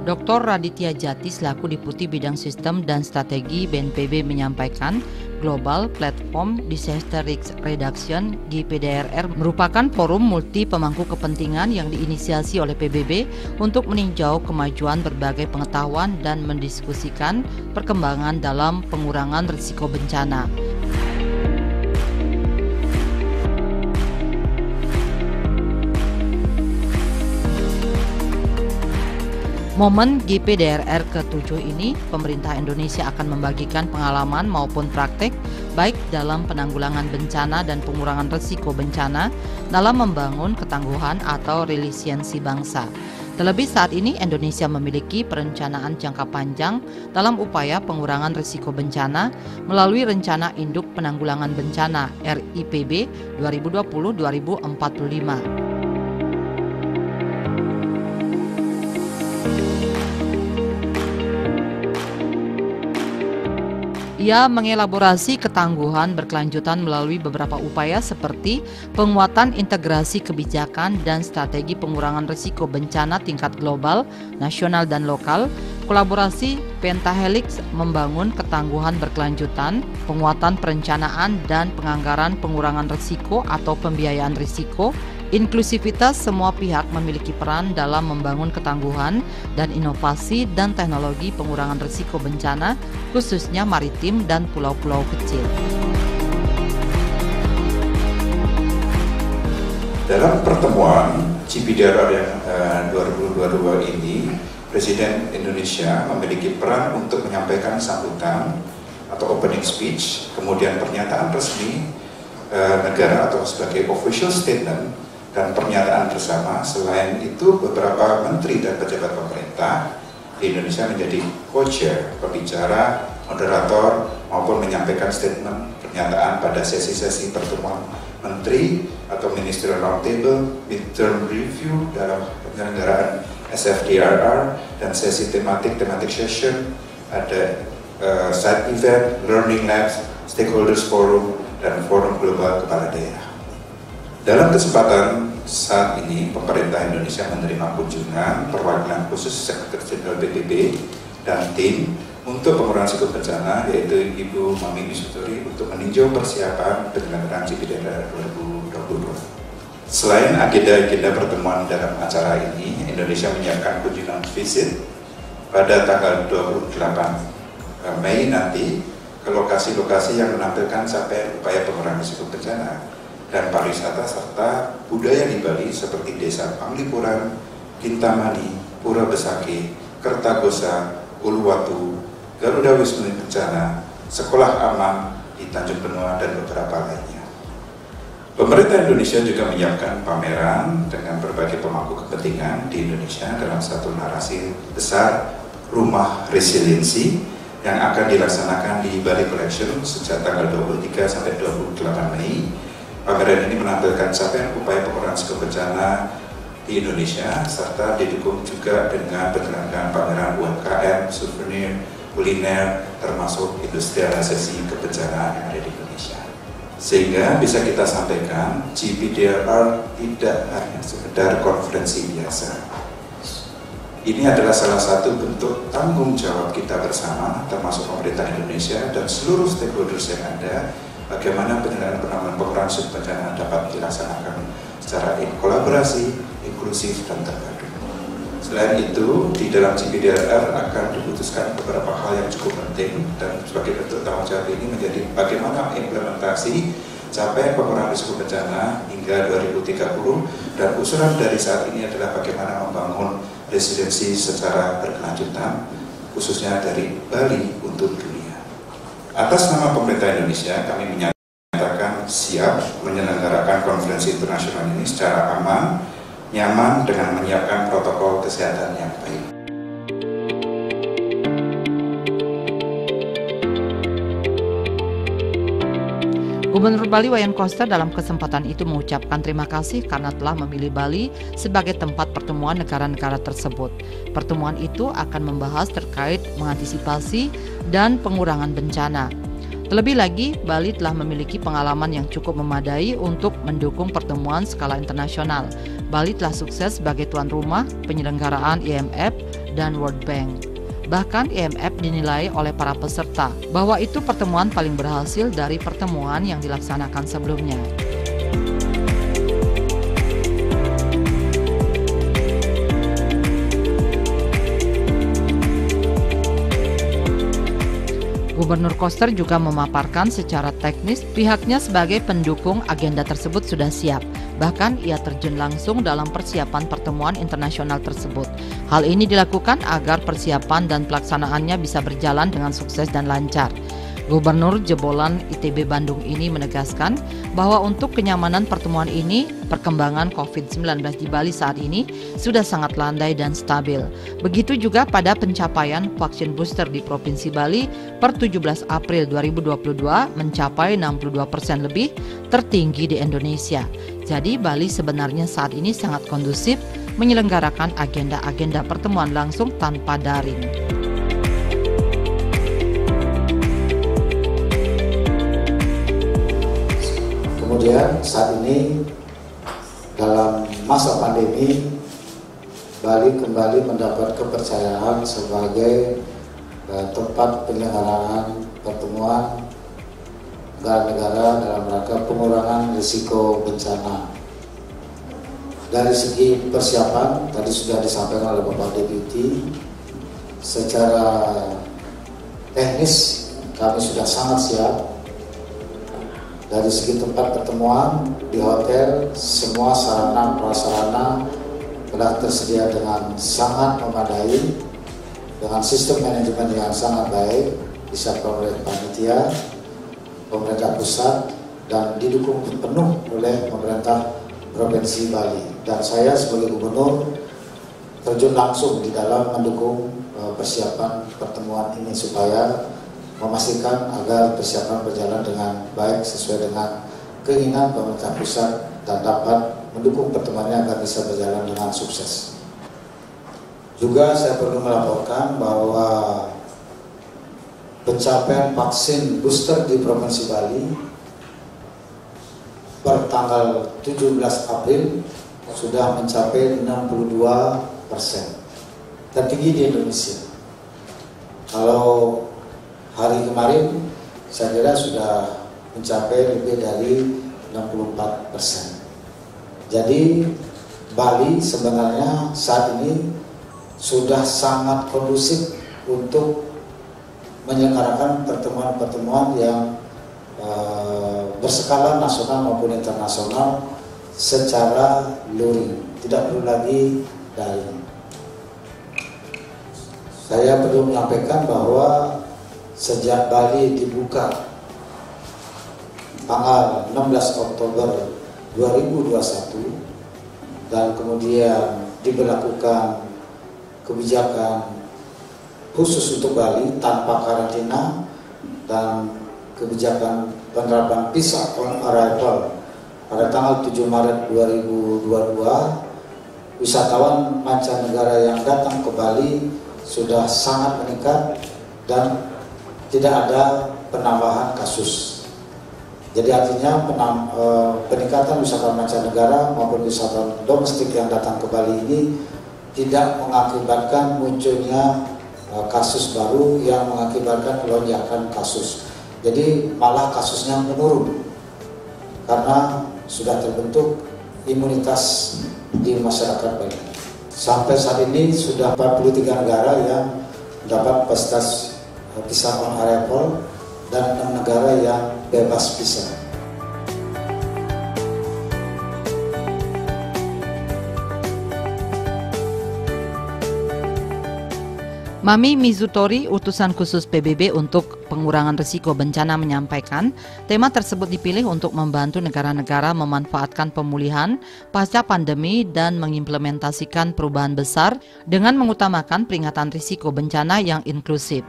Dr. Raditya Jati selaku Deputi Bidang Sistem dan Strategi BNPB menyampaikan, Global Platform Disaster Risk Reduction (GPDRR) merupakan forum multi pemangku kepentingan yang diinisiasi oleh PBB untuk meninjau kemajuan berbagai pengetahuan dan mendiskusikan perkembangan dalam pengurangan risiko bencana. Momen GPDRR ke-7 ini, pemerintah Indonesia akan membagikan pengalaman maupun praktek baik dalam penanggulangan bencana dan pengurangan risiko bencana dalam membangun ketangguhan atau resiliensi bangsa. Terlebih saat ini Indonesia memiliki perencanaan jangka panjang dalam upaya pengurangan risiko bencana melalui Rencana Induk Penanggulangan Bencana RIPB 2020-2045. Ia mengelaborasi ketangguhan berkelanjutan melalui beberapa upaya seperti penguatan integrasi kebijakan dan strategi pengurangan risiko bencana tingkat global, nasional dan lokal, kolaborasi pentahelix membangun ketangguhan berkelanjutan, penguatan perencanaan dan penganggaran pengurangan risiko atau pembiayaan risiko, inklusivitas semua pihak memiliki peran dalam membangun ketangguhan dan inovasi dan teknologi pengurangan risiko bencana, khususnya maritim dan pulau-pulau kecil. Dalam pertemuan GPDRR yang 2022 ini, Presiden Indonesia memiliki peran untuk menyampaikan sambutan atau opening speech, kemudian pernyataan resmi negara atau sebagai official statement, dan pernyataan bersama. Selain itu, beberapa menteri dan pejabat pemerintah di Indonesia menjadi co-chair, pembicara, moderator, maupun menyampaikan statement pernyataan pada sesi-sesi pertemuan menteri atau ministerial roundtable, midterm review dalam penyelenggaraan SFDRR, dan sesi tematik session, ada side event, learning labs, stakeholders forum, dan forum global kepala daerah. Dalam kesempatan saat ini, pemerintah Indonesia menerima kunjungan perwakilan khusus Sekretaris Jenderal PBB dan tim untuk pengurangan risiko bencana, yaitu Ibu Mami Wisuturi, untuk meninjau persiapan penyelenggaraan GPDRR 2022. Selain agenda-agenda pertemuan dalam acara ini, Indonesia menyiapkan kunjungan visit pada tanggal 28 Mei nanti ke lokasi-lokasi yang menampilkan capaian upaya pengurangan risiko bencana dan pariwisata serta budaya di Bali seperti Desa Panglipuran, Kintamani, Pura Besaki, Kertagosa, Uluwatu, Garuda Wisnu Bencana, Sekolah Aman di Tanjung Benoa, dan beberapa lainnya. Pemerintah Indonesia juga menyiapkan pameran dengan berbagai pemangku kepentingan di Indonesia dalam satu narasi besar Rumah Resiliensi yang akan dilaksanakan di Bali Collection sejak tanggal 23 sampai 28 Mei. Pameran ini menampilkan capaian upaya pengurangan risiko bencana di Indonesia serta didukung juga dengan penyelenggaraan pameran UMKM, souvenir, kuliner, termasuk industrialisasi kebencanaan yang ada di Indonesia. Sehingga bisa kita sampaikan, GPDRR tidak hanya sekedar konferensi biasa. Ini adalah salah satu bentuk tanggung jawab kita bersama, termasuk pemerintah Indonesia dan seluruh stakeholders yang ada, bagaimana penyelenggaraan pengurangan risiko bencana dapat dilaksanakan secara kolaborasi, inklusif, dan terpadu. Selain itu, di dalam GPDRR akan diputuskan beberapa hal yang cukup penting, dan sebagai bentuk tanggung jawab ini menjadi bagaimana implementasi capaian pengurangan risiko bencana hingga 2030, dan usulan dari saat ini adalah bagaimana membangun resiliensi secara berkelanjutan, khususnya dari Bali untuk dunia. Atas nama pemerintah Indonesia, kami menyatakan siap menyelenggarakan konferensi internasional ini secara aman, nyaman, dengan menyiapkan protokol kesehatan yang baik. Gubernur Bali Wayan Koster dalam kesempatan itu mengucapkan terima kasih karena telah memilih Bali sebagai tempat pertemuan negara-negara tersebut. Pertemuan itu akan membahas terkait mengantisipasi dan pengurangan bencana. Terlebih lagi, Bali telah memiliki pengalaman yang cukup memadai untuk mendukung pertemuan skala internasional. Bali telah sukses sebagai tuan rumah penyelenggaraan IMF dan World Bank. Bahkan IMF dinilai oleh para peserta bahwa itu pertemuan paling berhasil dari pertemuan yang dilaksanakan sebelumnya. Gubernur Koster juga memaparkan secara teknis pihaknya sebagai pendukung agenda tersebut sudah siap. Bahkan ia terjun langsung dalam persiapan pertemuan internasional tersebut. Hal ini dilakukan agar persiapan dan pelaksanaannya bisa berjalan dengan sukses dan lancar. Gubernur jebolan ITB Bandung ini menegaskan bahwa untuk kenyamanan pertemuan ini, perkembangan COVID-19 di Bali saat ini sudah sangat landai dan stabil. Begitu juga pada pencapaian vaksin booster di Provinsi Bali per 17 April 2022 mencapai 62% lebih, tertinggi di Indonesia. Jadi Bali sebenarnya saat ini sangat kondusif menyelenggarakan agenda-agenda pertemuan langsung tanpa daring. Kemudian saat ini dalam masa pandemi, Bali kembali mendapat kepercayaan sebagai tempat penyelenggaraan pertemuan negara-negara dalam rangka pengurangan risiko bencana. Dari segi persiapan, tadi sudah disampaikan oleh Bapak Deputi, secara teknis kami sudah sangat siap. Dari segi tempat pertemuan di hotel, semua sarana prasarana telah tersedia dengan sangat memadai, dengan sistem manajemen yang sangat baik, disiapkan oleh panitia, pemerintah pusat, dan didukung penuh oleh pemerintah Provinsi Bali. Dan saya sebagai gubernur terjun langsung di dalam mendukung persiapan pertemuan ini supaya memastikan agar persiapan berjalan dengan baik sesuai dengan keinginan pemerintah pusat dan dapat mendukung pertemuannya agar bisa berjalan dengan sukses. Juga saya perlu melaporkan bahwa pencapaian vaksin booster di Provinsi Bali per tanggal 17 April sudah mencapai 62%, tertinggi di Indonesia. Kalau hari kemarin saya kira sudah mencapai lebih dari 64%. Jadi Bali sebenarnya saat ini sudah sangat kondusif untuk menyelenggarakan pertemuan-pertemuan yang berskala nasional maupun internasional secara luring, tidak perlu lagi daring. Saya perlu menyampaikan bahwa sejak Bali dibuka tanggal 16 Oktober 2021 dan kemudian diberlakukan kebijakan khusus untuk Bali tanpa karantina dan kebijakan penerapan visa on arrival pada tanggal 7 Maret 2022, wisatawan mancanegara yang datang ke Bali sudah sangat meningkat dan tidak ada penambahan kasus. Jadi artinya peningkatan wisatawan mancanegara maupun wisatawan domestik yang datang ke Bali ini tidak mengakibatkan munculnya kasus baru yang mengakibatkan lonjakan kasus. Jadi malah kasusnya menurun karena sudah terbentuk imunitas di masyarakat Bali. Sampai saat ini sudah 43 negara yang mendapat fasilitas visa on arrival dan 6 negara yang bebas visa. Mami Mizutori, utusan khusus PBB untuk pengurangan risiko bencana menyampaikan, tema tersebut dipilih untuk membantu negara-negara memanfaatkan pemulihan pasca pandemi dan mengimplementasikan perubahan besar dengan mengutamakan peringatan risiko bencana yang inklusif.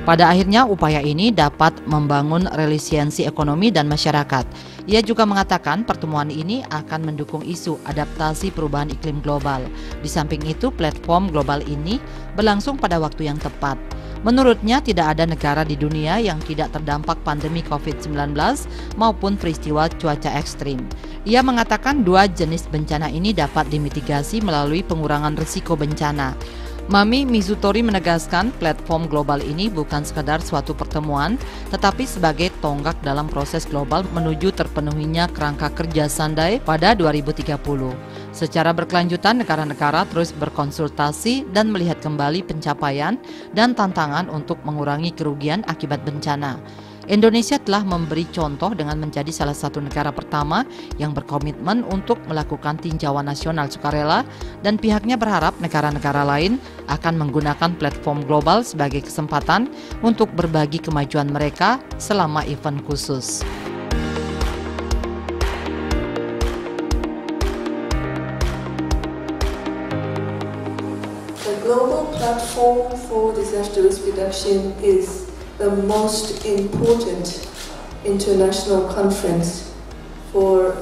Pada akhirnya upaya ini dapat membangun resiliensi ekonomi dan masyarakat. Ia juga mengatakan pertemuan ini akan mendukung isu adaptasi perubahan iklim global. Di samping itu, platform global ini berlangsung pada waktu yang tepat. Menurutnya, tidak ada negara di dunia yang tidak terdampak pandemi COVID-19 maupun peristiwa cuaca ekstrim. Ia mengatakan dua jenis bencana ini dapat dimitigasi melalui pengurangan risiko bencana. Mami Mizutori menegaskan platform global ini bukan sekadar suatu pertemuan, tetapi sebagai tonggak dalam proses global menuju terpenuhinya kerangka kerja Sendai pada 2030. Secara berkelanjutan, negara-negara terus berkonsultasi dan melihat kembali pencapaian dan tantangan untuk mengurangi kerugian akibat bencana. Indonesia telah memberi contoh dengan menjadi salah satu negara pertama yang berkomitmen untuk melakukan tinjauan nasional sukarela, dan pihaknya berharap negara-negara lain akan menggunakan platform global sebagai kesempatan untuk berbagi kemajuan mereka selama event khusus. The global platform for disaster risk reduction is the most important international conference for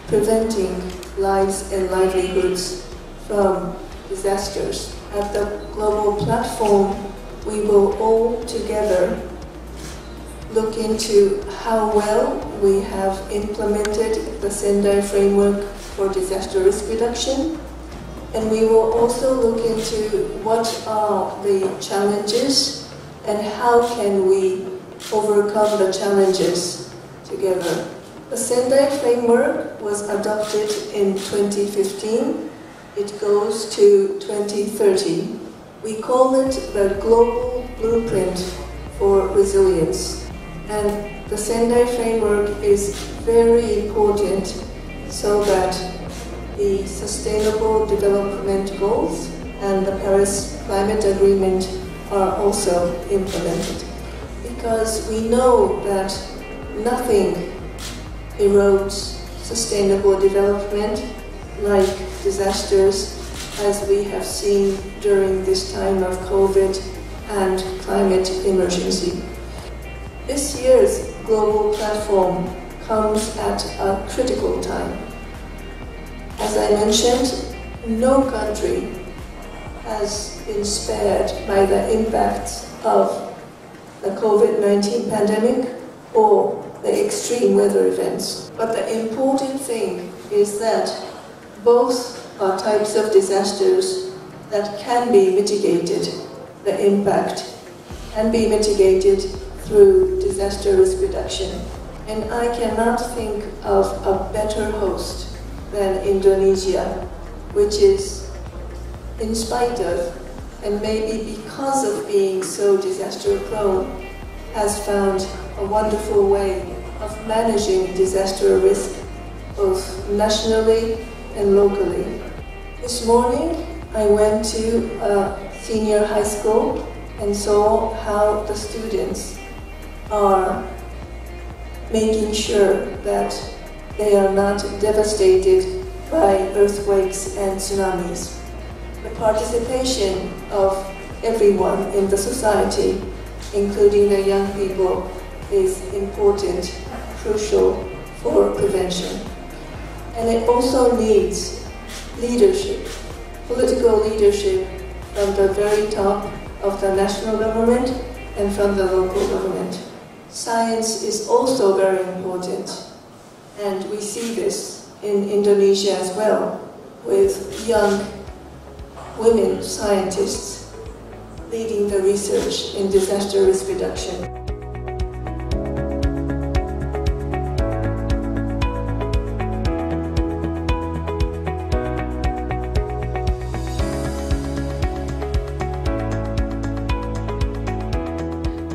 preventing lives and livelihoods from disasters. At the global platform, we will all together look into how well we have implemented the Sendai framework for disaster risk reduction, and we will also look into what are the challenges and how can we overcome the challenges together. The Sendai framework was adopted in 2015. It goes to 2030. We call it the Global Blueprint for Resilience. And the Sendai framework is very important so that the Sustainable Development Goals and the Paris Climate Agreement are also implemented, because we know that nothing erodes sustainable development like disasters, as we have seen during this time of COVID and climate emergency. This year's global platform comes at a critical time. As I mentioned, no country has been spared by the impacts of the COVID-19 pandemic or the extreme weather events. But the important thing is that both are types of disasters that can be mitigated. The impact can be mitigated through disaster risk reduction. And I cannot think of a better host than Indonesia, which is, in spite of, and maybe because of being so disaster prone, has found a wonderful way of managing disaster risk both nationally and locally. This morning I went to a senior high school and saw how the students are making sure that they are not devastated by earthquakes and tsunamis. The participation of everyone in the society, including the young people, is important, crucial for prevention. And it also needs leadership, political leadership from the very top of the national government and from the local government. Science is also very important, and we see this in Indonesia as well, with young women scientists leading the research in disaster risk reduction.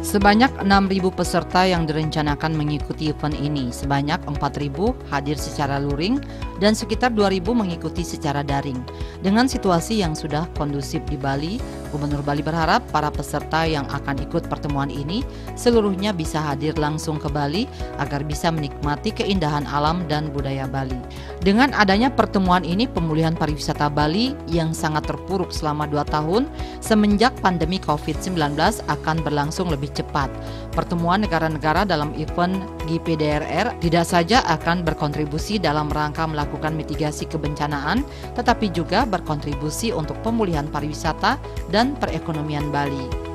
Sebanyak 6.000 peserta yang direncanakan mengikuti event ini. Sebanyak 4.000 hadir secara luring dan sekitar 2.000 mengikuti secara daring. Dengan situasi yang sudah kondusif di Bali, Gubernur Bali berharap para peserta yang akan ikut pertemuan ini seluruhnya bisa hadir langsung ke Bali agar bisa menikmati keindahan alam dan budaya Bali. Dengan adanya pertemuan ini, pemulihan pariwisata Bali yang sangat terpuruk selama 2 tahun semenjak pandemi COVID-19 akan berlangsung lebih cepat. Pertemuan negara-negara dalam event GPDRR tidak saja akan berkontribusi dalam rangka melakukan mitigasi kebencanaan, tetapi juga berkontribusi untuk pemulihan pariwisata dan perekonomian Bali.